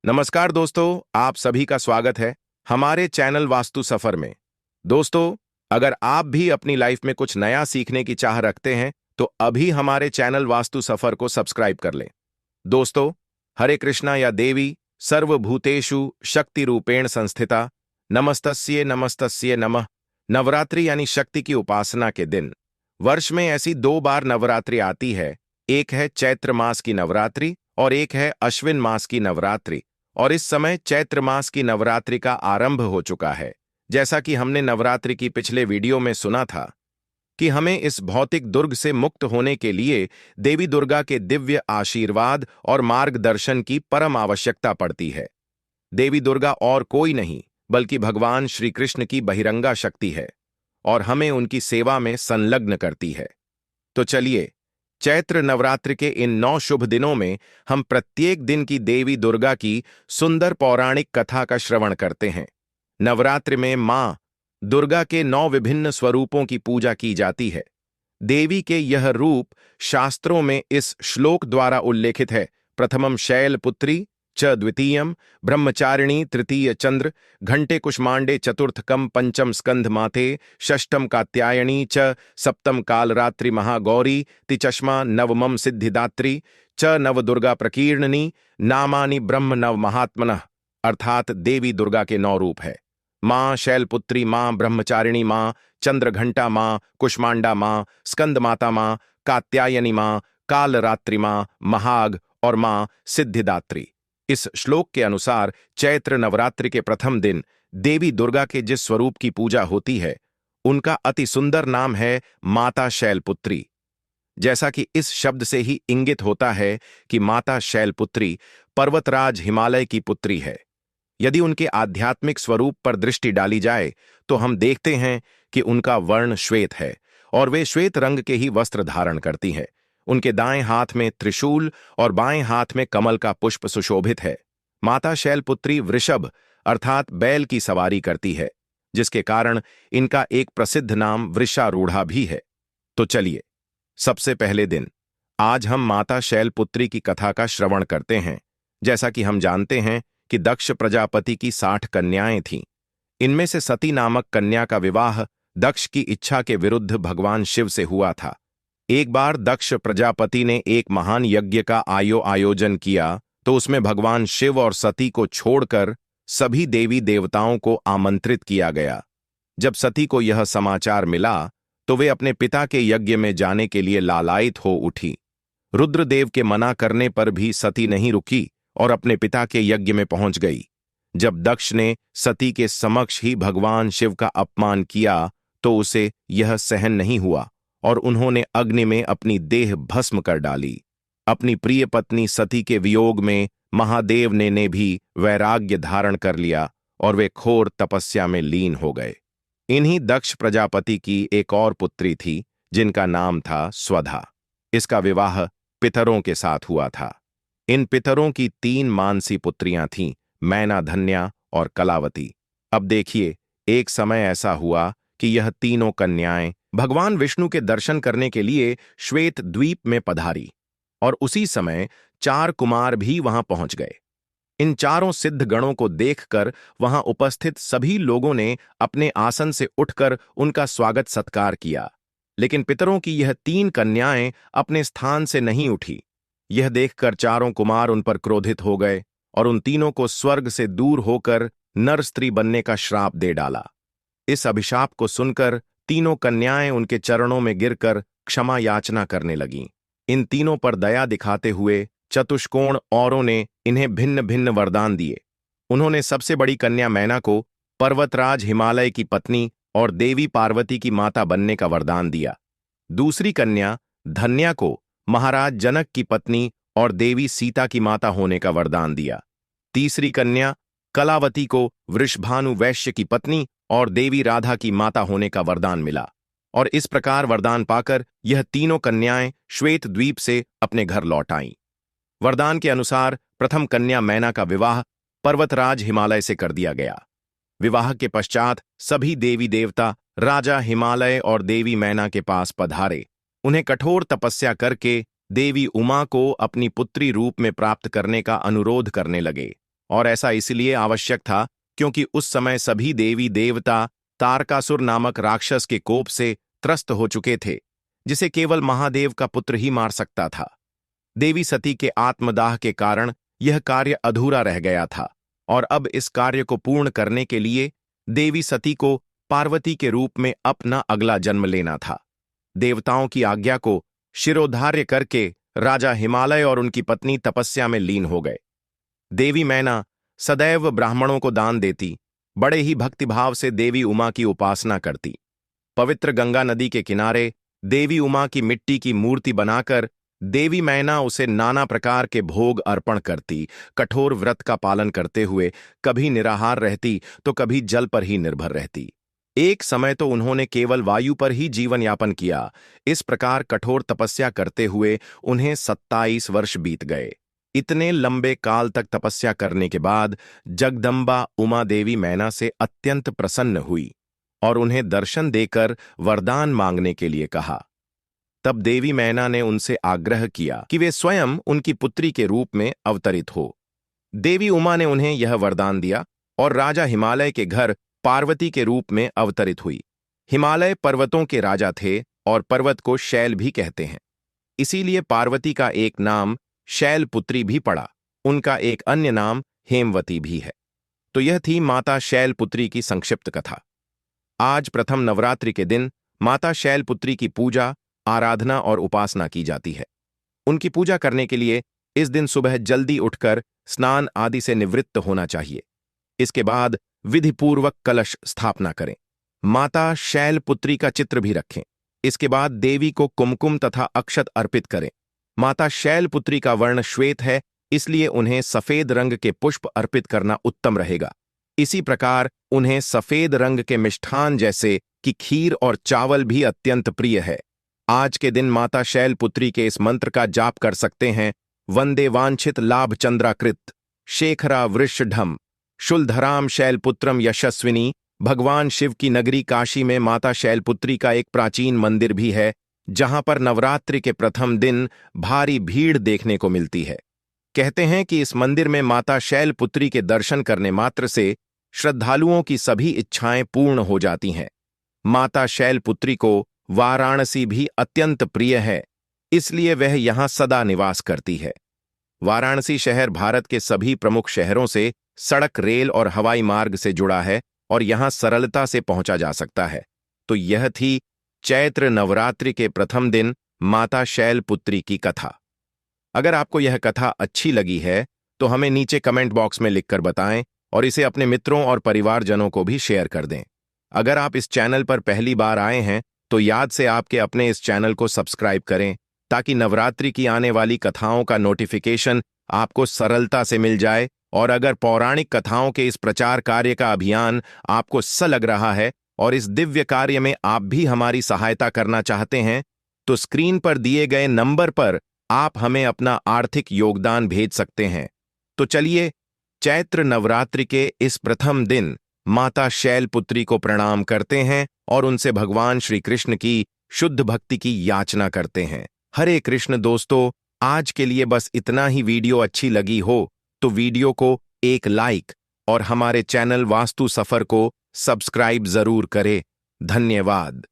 नमस्कार दोस्तों, आप सभी का स्वागत है हमारे चैनल वास्तु सफर में। दोस्तों, अगर आप भी अपनी लाइफ में कुछ नया सीखने की चाह रखते हैं तो अभी हमारे चैनल वास्तु सफर को सब्सक्राइब कर लें। दोस्तों, हरे कृष्णा या देवी सर्वभूतेषु शक्ति रूपेण संस्थिता नमस्तस्ये नमस्तस्ये नमः। नवरात्रि यानी शक्ति की उपासना के दिन वर्ष में ऐसी दो बार नवरात्रि आती है। एक है चैत्र मास की नवरात्रि और एक है अश्विन मास की नवरात्रि। और इस समय चैत्र मास की नवरात्रि का आरंभ हो चुका है। जैसा कि हमने नवरात्रि की पिछले वीडियो में सुना था कि हमें इस भौतिक दुर्ग से मुक्त होने के लिए देवी दुर्गा के दिव्य आशीर्वाद और मार्गदर्शन की परम आवश्यकता पड़ती है। देवी दुर्गा और कोई नहीं बल्कि भगवान श्री कृष्ण की बहिरंगा शक्ति है और हमें उनकी सेवा में संलग्न करती है। तो चलिए, चैत्र नवरात्रि के इन 9 शुभ दिनों में हम प्रत्येक दिन की देवी दुर्गा की सुंदर पौराणिक कथा का श्रवण करते हैं। नवरात्रि में मां दुर्गा के 9 विभिन्न स्वरूपों की पूजा की जाती है। देवी के यह रूप शास्त्रों में इस श्लोक द्वारा उल्लेखित है। प्रथमम शैलपुत्री च द्वितीयम ब्रह्मचारिणी तृतीय चंद्र घंटे कुष्मांडे चतुर्थकम पंचम स्कंध माथे षष्ठम कात्यायनी च सप्तम कालरात्रि महागौरी तिचष्मा नवमम सिद्धिदात्री च नवदुर्गा प्रकीर्णनी नामानि ब्रह्म नव महात्मनः। अर्थात देवी दुर्गा के 9 रूप है। मां शैलपुत्री मां, ब्रह्मचारिणी मां, चंद्रघंटा मां, कुष्मांडा मां, स्कंद माता मां, कात्यायनी मां, कालरात्रि मां, महाग और मां सिद्धिदात्री। इस श्लोक के अनुसार चैत्र नवरात्रि के प्रथम दिन देवी दुर्गा के जिस स्वरूप की पूजा होती है उनका अति सुंदर नाम है माता शैलपुत्री। जैसा कि इस शब्द से ही इंगित होता है कि माता शैलपुत्री पर्वतराज हिमालय की पुत्री है। यदि उनके आध्यात्मिक स्वरूप पर दृष्टि डाली जाए तो हम देखते हैं कि उनका वर्ण श्वेत है और वे श्वेत रंग के ही वस्त्र धारण करती हैं। उनके दाएं हाथ में त्रिशूल और बाएं हाथ में कमल का पुष्प सुशोभित है। माता शैलपुत्री वृषभ अर्थात बैल की सवारी करती है, जिसके कारण इनका एक प्रसिद्ध नाम वृषारूढ़ा भी है। तो चलिए, सबसे पहले दिन आज हम माता शैलपुत्री की कथा का श्रवण करते हैं। जैसा कि हम जानते हैं कि दक्ष प्रजापति की 60 कन्याएं थीं। इनमें से सती नामक कन्या का विवाह दक्ष की इच्छा के विरुद्ध भगवान शिव से हुआ था। एक बार दक्ष प्रजापति ने एक महान यज्ञ का आयोजन किया तो उसमें भगवान शिव और सती को छोड़कर सभी देवी देवताओं को आमंत्रित किया गया। जब सती को यह समाचार मिला तो वे अपने पिता के यज्ञ में जाने के लिए लालायित हो उठी। रुद्रदेव के मना करने पर भी सती नहीं रुकी और अपने पिता के यज्ञ में पहुंच गई। जब दक्ष ने सती के समक्ष ही भगवान शिव का अपमान किया तो उसे यह सहन नहीं हुआ और उन्होंने अग्नि में अपनी देह भस्म कर डाली। अपनी प्रिय पत्नी सती के वियोग में महादेव ने भी वैराग्य धारण कर लिया और वे घोर तपस्या में लीन हो गए। इन्हीं दक्ष प्रजापति की एक और पुत्री थी जिनका नाम था स्वधा। इसका विवाह पितरों के साथ हुआ था। इन पितरों की 3 मानसी पुत्रियां थीं, मैना, धन्या और कलावती। अब देखिए, एक समय ऐसा हुआ कि यह तीनों कन्याएं भगवान विष्णु के दर्शन करने के लिए श्वेत द्वीप में पधारी और उसी समय 4 कुमार भी वहां पहुंच गए। इन चारों सिद्ध गणों को देखकर वहां उपस्थित सभी लोगों ने अपने आसन से उठकर उनका स्वागत सत्कार किया, लेकिन पितरों की यह 3 कन्याएं अपने स्थान से नहीं उठी। यह देखकर चारों कुमार उन पर क्रोधित हो गए और उन तीनों को स्वर्ग से दूर होकर नर स्त्री बनने का श्राप दे डाला। इस अभिशाप को सुनकर तीनों कन्याएं उनके चरणों में गिरकर क्षमा याचना करने लगीं। इन तीनों पर दया दिखाते हुए चतुष्कोण औरों ने इन्हें भिन्न भिन्न वरदान दिए। उन्होंने सबसे बड़ी कन्या मैना को पर्वतराज हिमालय की पत्नी और देवी पार्वती की माता बनने का वरदान दिया। दूसरी कन्या धन्या को महाराज जनक की पत्नी और देवी सीता की माता होने का वरदान दिया। तीसरी कन्या कलावती को वृषभानु वैश्य की पत्नी और देवी राधा की माता होने का वरदान मिला और इस प्रकार वरदान पाकर यह तीनों कन्याएं श्वेत द्वीप से अपने घर लौट आईं। वरदान के अनुसार प्रथम कन्या मैना का विवाह पर्वतराज हिमालय से कर दिया गया। विवाह के पश्चात सभी देवी देवता राजा हिमालय और देवी मैना के पास पधारे। उन्हें कठोर तपस्या करके देवी उमा को अपनी पुत्री रूप में प्राप्त करने का अनुरोध करने लगे। और ऐसा इसलिए आवश्यक था क्योंकि उस समय सभी देवी देवता तारकासुर नामक राक्षस के कोप से त्रस्त हो चुके थे, जिसे केवल महादेव का पुत्र ही मार सकता था। देवी सती के आत्मदाह के कारण यह कार्य अधूरा रह गया था और अब इस कार्य को पूर्ण करने के लिए देवी सती को पार्वती के रूप में अपना अगला जन्म लेना था। देवताओं की आज्ञा को शिरोधार्य करके राजा हिमालय और उनकी पत्नी तपस्या में लीन हो गए। देवी मैना सदैव ब्राह्मणों को दान देती, बड़े ही भक्तिभाव से देवी उमा की उपासना करती। पवित्र गंगा नदी के किनारे देवी उमा की मिट्टी की मूर्ति बनाकर देवी मैना उसे नाना प्रकार के भोग अर्पण करती, कठोर व्रत का पालन करते हुए कभी निराहार रहती तो कभी जल पर ही निर्भर रहती। एक समय तो उन्होंने केवल वायु पर ही जीवन यापन किया। इस प्रकार कठोर तपस्या करते हुए उन्हें 27 वर्ष बीत गए। इतने लंबे काल तक तपस्या करने के बाद जगदम्बा उमा देवी मैना से अत्यंत प्रसन्न हुई और उन्हें दर्शन देकर वरदान मांगने के लिए कहा। तब देवी मैना ने उनसे आग्रह किया कि वे स्वयं उनकी पुत्री के रूप में अवतरित हो। देवी उमा ने उन्हें यह वरदान दिया और राजा हिमालय के घर पार्वती के रूप में अवतरित हुई। हिमालय पर्वतों के राजा थे और पर्वत को शैल भी कहते हैं, इसीलिए पार्वती का एक नाम शैलपुत्री भी पड़ा। उनका एक अन्य नाम हेमवती भी है। तो यह थी माता शैलपुत्री की संक्षिप्त कथा। आज प्रथम नवरात्रि के दिन माता शैलपुत्री की पूजा, आराधना और उपासना की जाती है। उनकी पूजा करने के लिए इस दिन सुबह जल्दी उठकर स्नान आदि से निवृत्त होना चाहिए। इसके बाद विधिपूर्वक कलश स्थापना करें। माता शैलपुत्री का चित्र भी रखें। इसके बाद देवी को कुमकुम तथा अक्षत अर्पित करें। माता शैलपुत्री का वर्ण श्वेत है, इसलिए उन्हें सफेद रंग के पुष्प अर्पित करना उत्तम रहेगा। इसी प्रकार उन्हें सफेद रंग के मिष्ठान जैसे कि खीर और चावल भी अत्यंत प्रिय है। आज के दिन माता शैलपुत्री के इस मंत्र का जाप कर सकते हैं। वंदे वांछित लाभ चंद्राकृत शेखरा वृषढम शूलधराम शैलपुत्रम यशस्विनी। भगवान शिव की नगरी काशी में माता शैलपुत्री का एक प्राचीन मंदिर भी है, जहां पर नवरात्रि के प्रथम दिन भारी भीड़ देखने को मिलती है। कहते हैं कि इस मंदिर में माता शैलपुत्री के दर्शन करने मात्र से श्रद्धालुओं की सभी इच्छाएं पूर्ण हो जाती हैं। माता शैलपुत्री को वाराणसी भी अत्यंत प्रिय है, इसलिए वह यहां सदा निवास करती है। वाराणसी शहर भारत के सभी प्रमुख शहरों से सड़क, रेल और हवाई मार्ग से जुड़ा है और यहां सरलता से पहुंचा जा सकता है। तो यह थी चैत्र नवरात्रि के प्रथम दिन माता शैलपुत्री की कथा। अगर आपको यह कथा अच्छी लगी है तो हमें नीचे कमेंट बॉक्स में लिखकर बताएं और इसे अपने मित्रों और परिवारजनों को भी शेयर कर दें। अगर आप इस चैनल पर पहली बार आए हैं तो याद से आपके अपने इस चैनल को सब्सक्राइब करें, ताकि नवरात्रि की आने वाली कथाओं का नोटिफिकेशन आपको सरलता से मिल जाए। और अगर पौराणिक कथाओं के इस प्रचार कार्य का अभियान आपको सा लग रहा है और इस दिव्य कार्य में आप भी हमारी सहायता करना चाहते हैं, तो स्क्रीन पर दिए गए नंबर पर आप हमें अपना आर्थिक योगदान भेज सकते हैं। तो चलिए, चैत्र नवरात्रि के इस प्रथम दिन माता शैलपुत्री को प्रणाम करते हैं और उनसे भगवान श्री कृष्ण की शुद्ध भक्ति की याचना करते हैं। हरे कृष्ण दोस्तों, आज के लिए बस इतना ही। वीडियो अच्छी लगी हो तो वीडियो को एक लाइक और हमारे चैनल वास्तु सफर को सब्सक्राइब जरूर करें। धन्यवाद।